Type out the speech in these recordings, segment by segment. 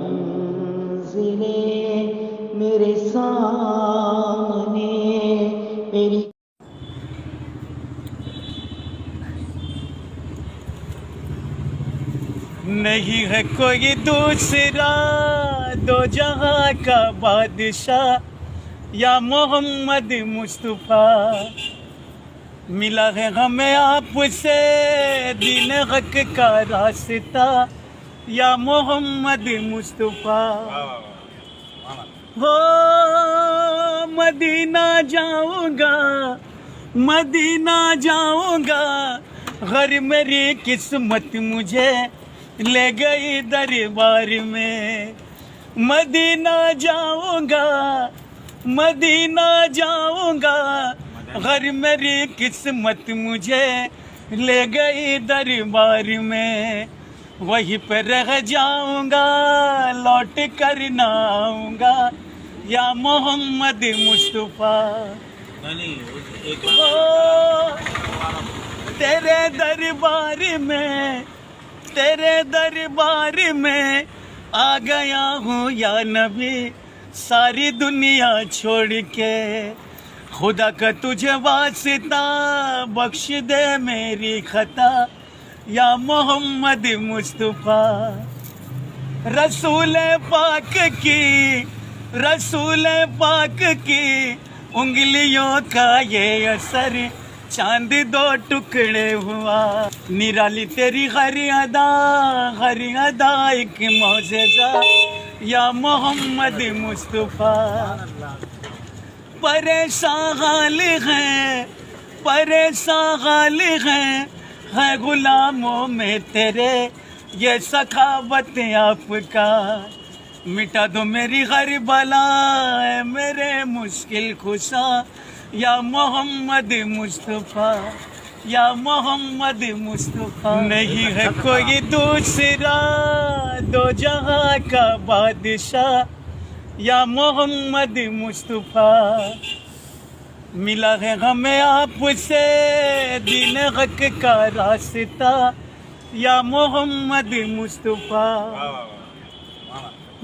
मंज़िले मेरे सामने मेरी नहीं है कोई दूसरा दो जहां का बादशाह या मोहम्मद मुस्तफ़ा। मिला है हमें आपसे दीन हक का रास्ता या मोहम्मद मुस्तफ़ा। हो मदीना जाऊंगा, मदीना जाऊंगा, घर मेरी किस्मत मुझे ले गई दरबार में। मदीना जाऊंगा, मदीना जाऊंगा, घर मेरी किस्मत मुझे ले गई दरबार में। वहीं पर रह जाऊंगा, लौट कर ना आऊंगा या मोहम्मद मुस्तफ़ा। तेरे दरबार में, तेरे दरबार में आ गया हूँ या नबी, सारी दुनिया छोड़ के। खुदा का तुझे वास्ता बख्श दे मेरी खता या मोहम्मद मुस्तफ़ा। रसूल पाक की, रसूल पाक की उंगलियों का ये असर चांद दो टुकड़े हुआ। निराली तेरी हर अदा, हर अदा एक मौजज़ा या मोहम्मद मुस्तफ़ा। परेशान हाल है, परेशान हाल है गुलामों में तेरे ये सखावत आपका। मिटा दो मेरी हर बला मेरे मुश्किल खुशा या मोहम्मद मुस्तफ़ा, या मोहम्मद मुस्तफ़ा। नहीं है कोई दूसरा दो जहां का बादशाह या मोहम्मद मुस्तफ़ा। मिला है हमें आपसे दीन हक का रास्ता या मोहम्मद मुस्तफ़ा।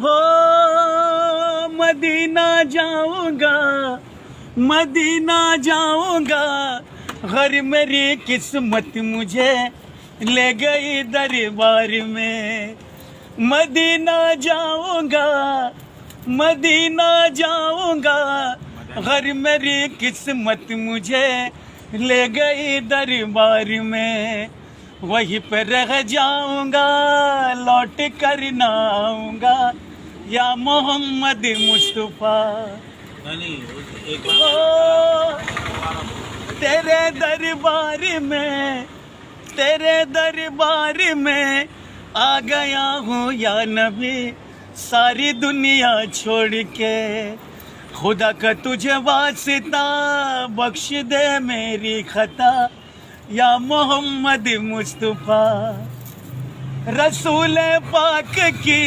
हो मदीना जाऊंगा, मदीना जाऊंगा, घर मेरी किस्मत मुझे ले गई दरबार में। मदीना जाऊंगा, मदीना जाऊंगा, घर मेरी किस्मत मुझे ले गई दरबार में। वहीं पर रह जाऊंगा, लौट कर ना आऊंगा या मोहम्मद मुस्तफ़ा। तेरे दरबार में, तेरे दरबार में आ गया हूँ या नबी, सारी दुनिया छोड़ के। खुदा का तुझे वास्ता बख्श दे मेरी खता या मोहम्मद मुस्तफ़ा। रसूल पाक की,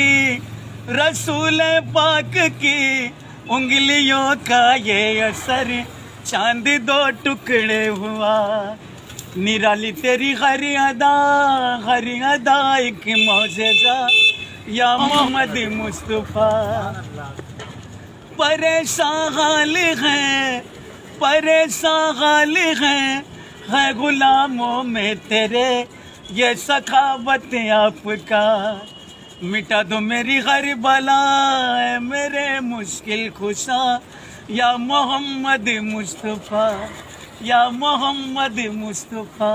रसूल पाक की उंगलियों का ये असर चांद दो टुकड़े हुआ। निराली तेरी हर अदा, हर अदा एक मौजज़ा या मोहम्मद मुस्तफ़ा। परेशान हाल है, परेशान हाल है गुलामों में तेरे ये सखावत आपका। मिटा दो मेरी हर बला मेरे मुश्किल खुशा या मोहम्मद मुस्तफ़ा, या मोहम्मद मुस्तफ़ा।